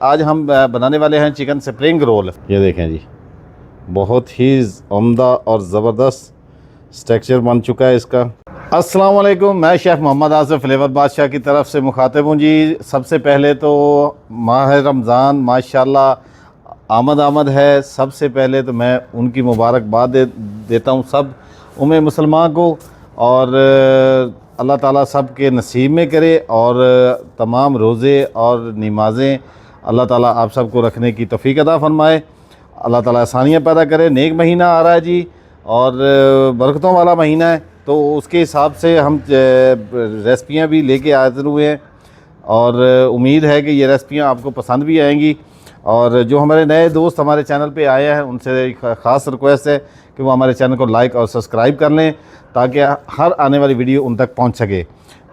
आज हम बनाने वाले हैं चिकन स्प्रिंग रोल। ये देखें जी, बहुत ही उम्दा और ज़बरदस्त स्ट्रक्चर बन चुका है इसका। अस्सलाम वालेकुम, मैं शेफ़ मोहम्मद आसिफ फ्लेवर बादशाह की तरफ से मुखातिब हूँ जी। सबसे पहले तो माह रमज़ान माशाल्लाह आमद है। सबसे पहले तो मैं उनकी मुबारकबाद देता हूँ सब उम्मे मुसलमान को, और अल्लाह ताला सब के नसीब में करे और तमाम रोज़े और नमाज़ें अल्लाह ताला आप सबको रखने की तौफीक अता फ़रमाए। अल्लाह ताला आसानियाँ पैदा करे। नेक महीना आ रहा है जी और बरकतों वाला महीना है, तो उसके हिसाब से हम रेसिपियाँ भी लेके हाज़िर हुए हैं और उम्मीद है कि ये रेसिपियाँ आपको पसंद भी आएंगी। और जो हमारे नए दोस्त हमारे चैनल पे आए हैं उनसे ख़ास रिक्वेस्ट है कि वो हमारे चैनल को लाइक और सब्सक्राइब कर लें ताकि हर आने वाली वीडियो उन तक पहुंच सके।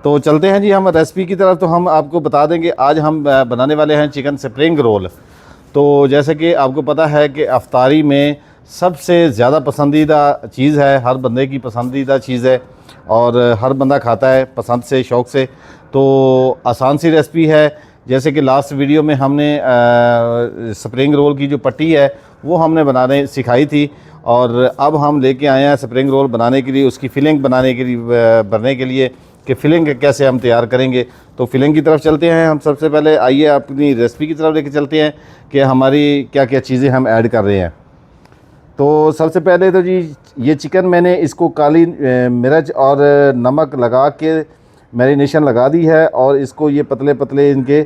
तो चलते हैं जी हम रेसिपी की तरफ। तो हम आपको बता देंगे आज हम बनाने वाले हैं चिकन स्प्रिंग रोल। तो जैसे कि आपको पता है कि अफ्तारी में सबसे ज़्यादा पसंदीदा चीज़ है, हर बंदे की पसंदीदा चीज़ है और हर बंदा खाता है पसंद से, शौक़ से। तो आसान सी रेसिपी है। जैसे कि लास्ट वीडियो में हमने स्प्रिंग रोल की जो पट्टी है वो हमने बनाने सिखाई थी, और अब हम लेके आए हैं स्प्रिंग रोल बनाने के लिए, उसकी फिलिंग बनाने के लिए, भरने के लिए कि फ़िलिंग कैसे हम तैयार करेंगे। तो फिलिंग की तरफ चलते हैं हम। सबसे पहले आइए अपनी रेसिपी की तरफ लेके चलते हैं कि हमारी क्या क्या चीज़ें हम ऐड कर रहे हैं। तो सबसे पहले तो जी ये चिकन मैंने इसको काली मिर्च और नमक लगा के मैरिनेशन लगा दी है, और इसको ये पतले पतले इनके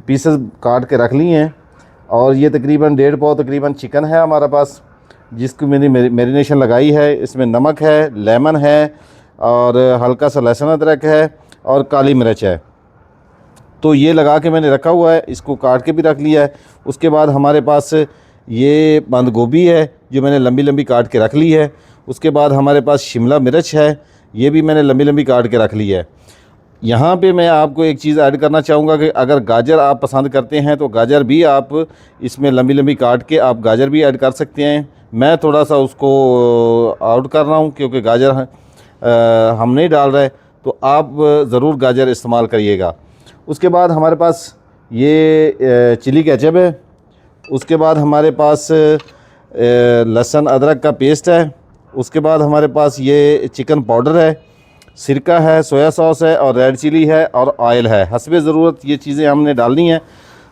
पीसेस काट के रख लिए हैं। और ये तकरीबन 1.5 पाव तकरीबन चिकन है हमारे पास, जिसको मैंने मैरिनेशन लगाई है। इसमें नमक है, लेमन है और हल्का सा लहसुन अदरक है और काली मिर्च है। तो ये लगा के मैंने रखा हुआ है, इसको काट के भी रख लिया है। उसके बाद हमारे पास ये बंद गोभी है जो मैंने लंबी लंबी काट के रख ली है। उसके बाद हमारे पास शिमला मिर्च है, ये भी मैंने लंबी लंबी काट के रख ली है। यहाँ पे मैं आपको एक चीज़ ऐड करना चाहूँगा कि अगर गाजर आप पसंद करते हैं तो गाजर भी आप इसमें लंबी लंबी काट के आप गाजर भी ऐड कर सकते हैं। मैं थोड़ा सा उसको आउट कर रहा हूँ क्योंकि गाजर हम नहीं डाल रहे, तो आप ज़रूर गाजर इस्तेमाल करिएगा। उसके बाद हमारे पास ये चिली केचप है। उसके बाद हमारे पास लहसुन अदरक का पेस्ट है। उसके बाद हमारे पास ये चिकन पाउडर है, सिरका है, सोया सॉस है और रेड चिली है और ऑयल है। हस्बे ज़रूरत ये चीज़ें हमने डालनी है।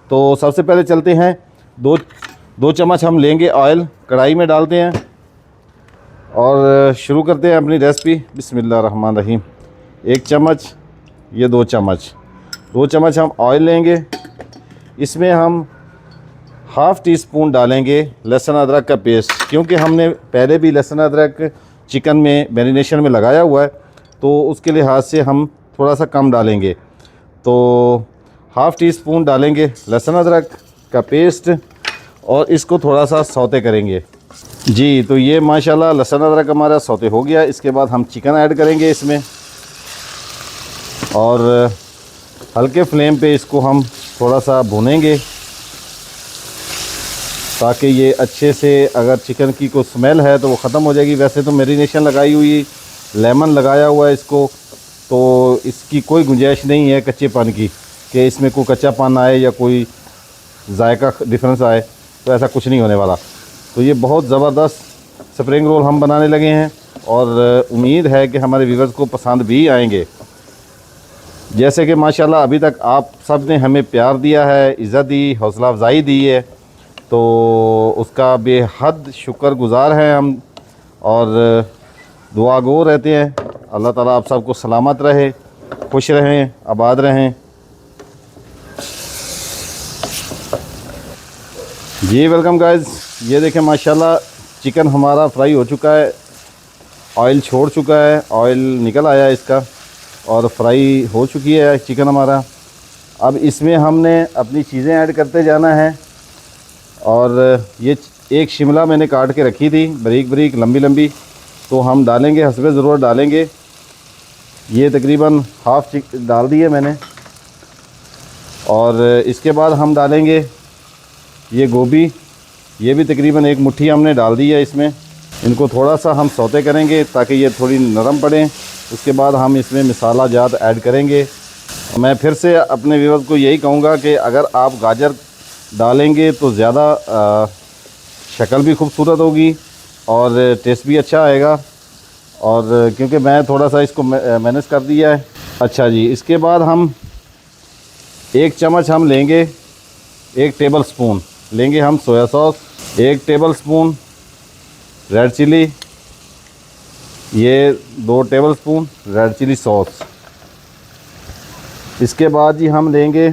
तो सबसे पहले चलते हैं, दो चम्मच हम लेंगे ऑयल, कढ़ाई में डालते हैं और शुरू करते हैं अपनी रेसिपी। बिस्मिल्लाहिर्रहमानिर्रहीम। 1 चम्मच, ये 2 चम्मच हम ऑयल लेंगे। इसमें हम हाफ़ टी स्पून डालेंगे लहसुन अदरक का पेस्ट, क्योंकि हमने पहले भी लहसुन अदरक चिकन में मैरिनेशन में लगाया हुआ है, तो उसके लिहाज से हम थोड़ा सा कम डालेंगे। तो हाफ़ टी स्पून डालेंगे लहसुन अदरक का पेस्ट और इसको थोड़ा सा सौते करेंगे जी। तो ये माशाल्लाह लहसुन अदरक हमारा सौते हो गया। इसके बाद हम चिकन ऐड करेंगे इसमें और हल्के फ्लेम पे इसको हम थोड़ा सा भूनेंगे ताकि ये अच्छे से, अगर चिकन की कोई स्मेल है तो वो ख़त्म हो जाएगी। वैसे तो मैरिनेशन लगाई हुई, लेमन लगाया हुआ है इसको, तो इसकी कोई गुंजाइश नहीं है कच्चेपन की कि इसमें कोई कच्चापन आए या कोई जायका डिफरेंस आए, तो ऐसा कुछ नहीं होने वाला। तो ये बहुत ज़बरदस्त स्प्रिंग रोल हम बनाने लगे हैं और उम्मीद है कि हमारे व्यूअर्स को पसंद भी आएंगे। जैसे कि माशाल्लाह अभी तक आप सब ने हमें प्यार दिया है, इज़्ज़त दी, हौसला अफजाई दी है, तो उसका बेहद शुक्रगुज़ार हैं हम और दुआगो रहते हैं। अल्लाह ताला आप सबको सलामत रहे, खुश रहें, आबाद रहें जी। Welcome guys. ये देखें माशाल्लाह चिकन हमारा फ्राई हो चुका है, ऑयल छोड़ चुका है, ऑयल निकल आया है इसका और फ्राई हो चुकी है चिकन हमारा। अब इसमें हमने अपनी चीज़ें ऐड करते जाना है। और ये एक शिमला मैंने काट के रखी थी बारीक बारीक लंबी लंबी, तो हम डालेंगे, हस्बे ज़रूर डालेंगे। ये तकरीबन हाफ़ डाल दी है मैंने। और इसके बाद हम डालेंगे ये गोभी, ये भी तकरीबन 1 मुट्ठी हमने डाल दी है इसमें। इनको थोड़ा सा हम सौते करेंगे ताकि ये थोड़ी नरम पड़ें। उसके बाद हम इसमें मसाला जात ऐड करेंगे। मैं फिर से अपने व्यूअर्स को यही कहूँगा कि अगर आप गाजर डालेंगे तो ज़्यादा शक्ल भी खूबसूरत होगी और टेस्ट भी अच्छा आएगा। और क्योंकि मैं थोड़ा सा इसको मैनेज कर दिया है। अच्छा जी, इसके बाद हम 1 चम्मच हम लेंगे, 1 टेबल स्पून लेंगे हम soya sauce, 1 tablespoon red chilli, ये 2 tablespoon red chilli sauce. इसके बाद जी हम लेंगे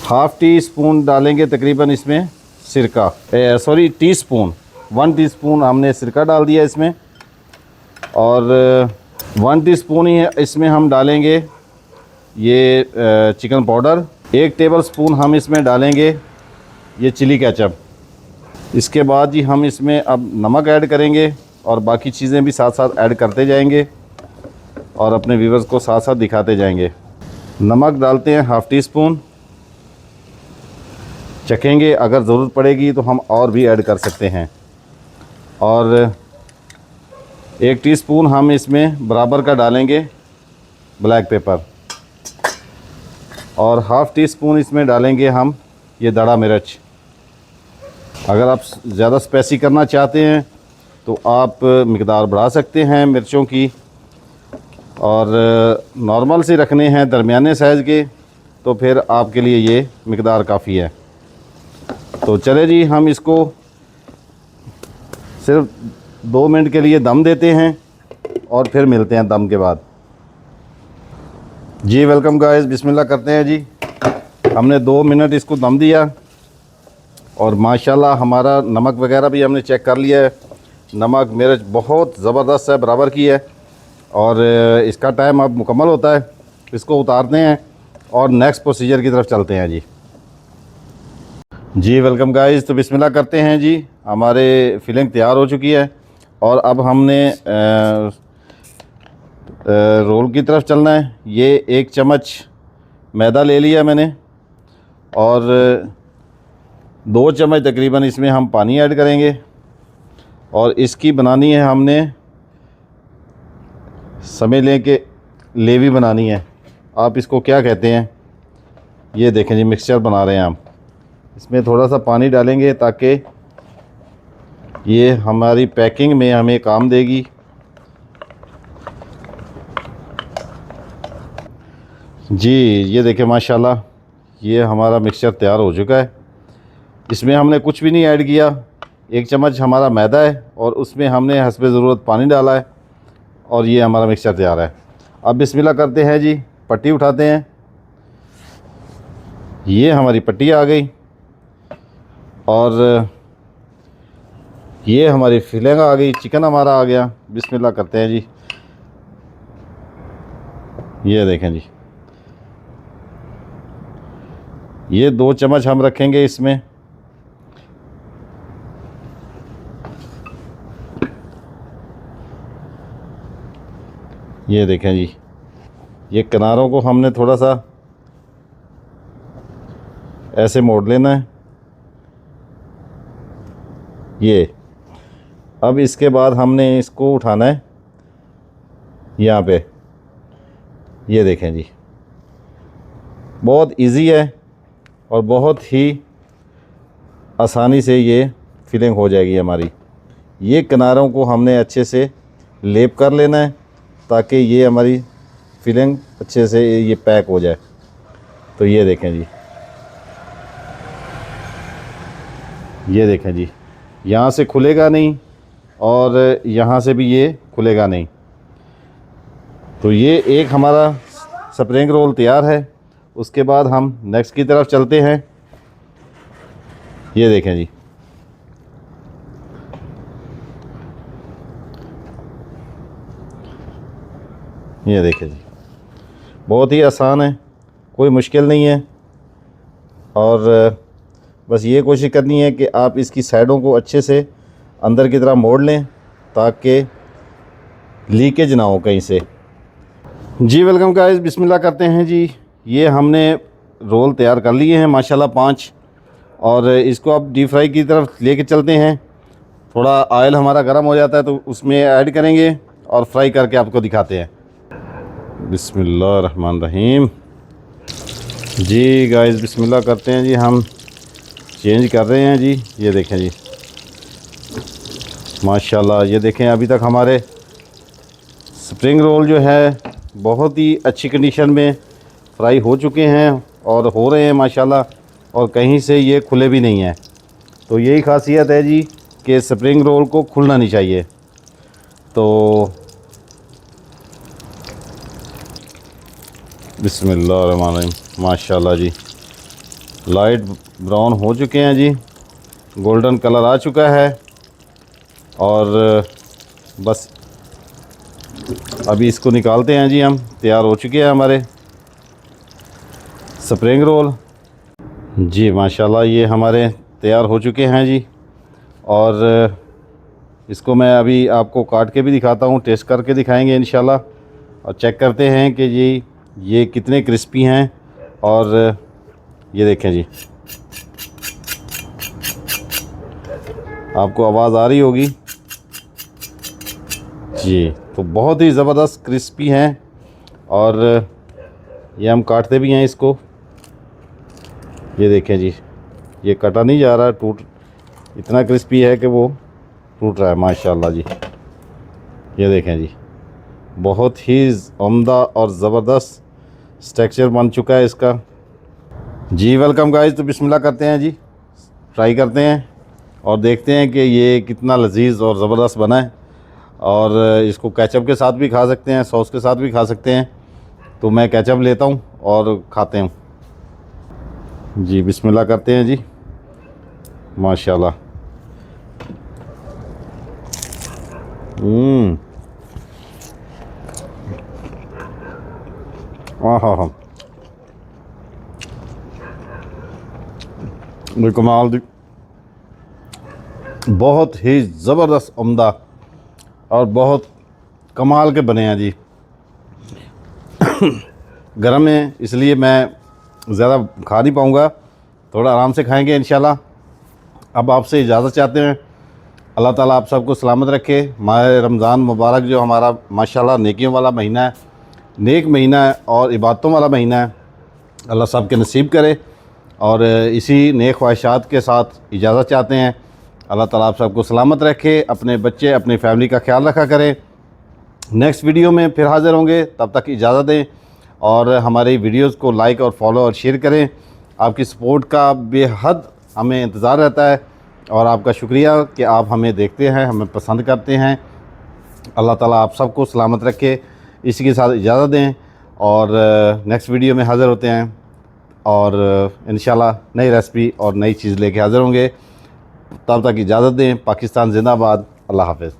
हाफ़ टी स्पून डालेंगे तकरीबन इसमें सिरका, सॉरी टीस्पून, 1 टीस्पून हमने सिरका डाल दिया इसमें। और 1 टीस्पून ही इसमें हम डालेंगे ये चिकन पाउडर। 1 टेबल स्पून हम इसमें डालेंगे ये चिली केचप। इसके बाद जी हम इसमें अब नमक ऐड करेंगे और बाकी चीज़ें भी साथ साथ ऐड करते जाएंगे और अपने व्यूवर्स को साथ साथ दिखाते जाएंगे। नमक डालते हैं हाफ़ टी स्पून, चखेंगे, अगर ज़रूरत पड़ेगी तो हम और भी ऐड कर सकते हैं। और 1 टीस्पून हम इसमें बराबर का डालेंगे ब्लैक पेपर और हाफ़ टी स्पून इसमें डालेंगे हम ये दड़ा मिर्च। अगर आप ज़्यादा स्पाइसी करना चाहते हैं तो आप मिकदार बढ़ा सकते हैं मिर्चों की, और नॉर्मल से रखने हैं दरमियाने साइज़ के तो फिर आपके लिए ये मिकदार काफ़ी है। तो चले जी, हम इसको सिर्फ 2 मिनट के लिए दम देते हैं और फिर मिलते हैं दम के बाद। जी वेलकम गाइस, बिस्मिल्लाह करते हैं जी। हमने 2 मिनट इसको दम दिया और माशाल्लाह हमारा नमक वगैरह भी हमने चेक कर लिया है। नमक मिर्च बहुत ज़बरदस्त है, बराबर की है और इसका टाइम अब मुकम्मल होता है। इसको उतारते हैं और नेक्स्ट प्रोसीजर की तरफ चलते हैं जी। जी वेलकम गाइस, तो बिस्मिल्लाह करते हैं जी। हमारे फिलिंग तैयार हो चुकी है और अब हमने रोल की तरफ चलना है। ये 1 चम्मच मैदा ले लिया मैंने और 2 चम्मच तकरीबन इसमें हम पानी ऐड करेंगे और इसकी बनानी है हमने, समझ लें कि लेवी बनानी है। आप इसको क्या कहते हैं, ये देखें जी मिक्सचर बना रहे हैं हम। इसमें थोड़ा सा पानी डालेंगे ताकि ये हमारी पैकिंग में हमें काम देगी। जी ये देखें माशाल्लाह ये हमारा मिक्सचर तैयार हो चुका है। इसमें हमने कुछ भी नहीं ऐड किया। 1 चम्मच हमारा मैदा है और उसमें हमने हस्बे ज़रूरत पानी डाला है और ये हमारा मिक्सचर तैयार है। अब बिस्मिल्लाह करते हैं जी, पट्टी उठाते हैं। ये हमारी पट्टी आ गई और ये हमारी फिलिंग आ गई, चिकन हमारा आ गया। बिस्मिल्लाह करते हैं जी। ये देखें जी, ये 2 चम्मच हम रखेंगे इसमें। ये देखें जी, ये किनारों को हमने थोड़ा सा ऐसे मोड़ लेना है। ये अब इसके बाद हमने इसको उठाना है यहाँ पे। ये देखें जी, बहुत इजी है और बहुत ही आसानी से ये फिलिंग हो जाएगी हमारी। ये किनारों को हमने अच्छे से लेप कर लेना है ताकि ये हमारी फिलिंग अच्छे से ये पैक हो जाए। तो ये देखें जी, ये देखें जी, यहाँ से खुलेगा नहीं और यहाँ से भी ये खुलेगा नहीं। तो ये एक हमारा स्प्रिंग रोल तैयार है। उसके बाद हम नेक्स्ट की तरफ चलते हैं। ये देखें जी, ये देखें जी, बहुत ही आसान है, कोई मुश्किल नहीं है। और बस ये कोशिश करनी है कि आप इसकी साइडों को अच्छे से अंदर की तरफ मोड़ लें ताकि लीकेज ना हो कहीं से। जी वेलकम गाइस, बिस्मिल्लाह करते हैं जी। ये हमने रोल तैयार कर लिए हैं माशाल्लाह 5, और इसको अब डीप फ्राई की तरफ लेके चलते हैं। थोड़ा ऑयल हमारा गर्म हो जाता है तो उसमें ऐड करेंगे और फ्राई करके आपको दिखाते हैं। बिस्मिल्लाह रहमान रहीम। जी गाइस, बिस्मिल्लाह करते हैं जी। हम चेंज कर रहे हैं जी। ये देखें जी, माशाल्लाह। ये देखें अभी तक हमारे स्प्रिंग रोल जो है बहुत ही अच्छी कंडीशन में फ्राई हो चुके हैं और हो रहे हैं माशाल्लाह, और कहीं से ये खुले भी नहीं हैं। तो यही खासियत है जी कि स्प्रिंग रोल को खुलना नहीं चाहिए। तो बिस्मिल्लाहिर्रहमानिर्रहीम, माशाल्लाह जी, लाइट ब्राउन हो चुके हैं जी, गोल्डन कलर आ चुका है। और बस अभी इसको निकालते हैं जी हम। तैयार हो चुके हैं हमारे स्प्रिंग रोल जी, माशाल्लाह। ये हमारे तैयार हो चुके हैं जी। और इसको मैं अभी आपको काट के भी दिखाता हूँ, टेस्ट करके दिखाएंगे इंशाल्लाह, और चेक करते हैं कि जी ये कितने क्रिस्पी हैं। और ये देखें जी, आपको आवाज़ आ रही होगी जी। तो बहुत ही ज़बरदस्त क्रिस्पी हैं, और ये हम काटते भी हैं इसको। ये देखें जी, ये कटा नहीं जा रहा, टूट इतना क्रिस्पी है कि वो टूट रहा है माशाल्लाह जी। ये देखें जी, बहुत ही उम्दा और ज़बरदस्त टेक्सचर बन चुका है इसका जी। Welcome guys. तो बिस्मिल्लाह करते हैं जी, ट्राई करते हैं और देखते हैं कि ये कितना लजीज और ज़बरदस्त बना है। और इसको केचप के साथ भी खा सकते हैं, सॉस के साथ भी खा सकते हैं। तो मैं केचप लेता हूँ और खाते हैं जी। बिस्मिल्लाह करते हैं जी, माशाल्लाह। हाँ हाँ, कमाल, बहुत ही ज़बरदस्त, उम्दा और बहुत कमाल के बने हैं जी। गरम है इसलिए मैं ज़्यादा खा नहीं पाऊँगा, थोड़ा आराम से खाएंगे इंशाल्लाह। अब आपसे इजाज़त चाहते हैं। अल्लाह ताला आप सबको सलामत रखे। माह रमज़ान मुबारक जो हमारा माशाल्लाह नेकियों वाला महीना है, नेक महीना है और इबादतों वाला महीना है, अल्लाह सब के नसीब करे। और इसी नेक ख्वाहिशात के साथ इजाज़त चाहते हैं। अल्लाह ताला आप सबको सलामत रखे, अपने बच्चे अपनी फैमिली का ख्याल रखा करें। नेक्स्ट वीडियो में फिर हाज़िर होंगे, तब तक इजाज़त दें। और हमारी वीडियोस को लाइक और फॉलो और शेयर करें। आपकी सपोर्ट का बेहद हमें इंतज़ार रहता है, और आपका शुक्रिया कि आप हमें देखते हैं, हमें पसंद करते हैं। अल्लाह ताला आप सबको सलामत रखे। इसी के साथ इजाज़त दें, और नेक्स्ट वीडियो में हाज़िर होते हैं, और इंशाल्लाह नई रेसिपी और नई चीज़ लेके हाज़िर होंगे। तब तक इजाज़त दें। पाकिस्तान जिंदाबाद। अल्लाह हाफ़िज़।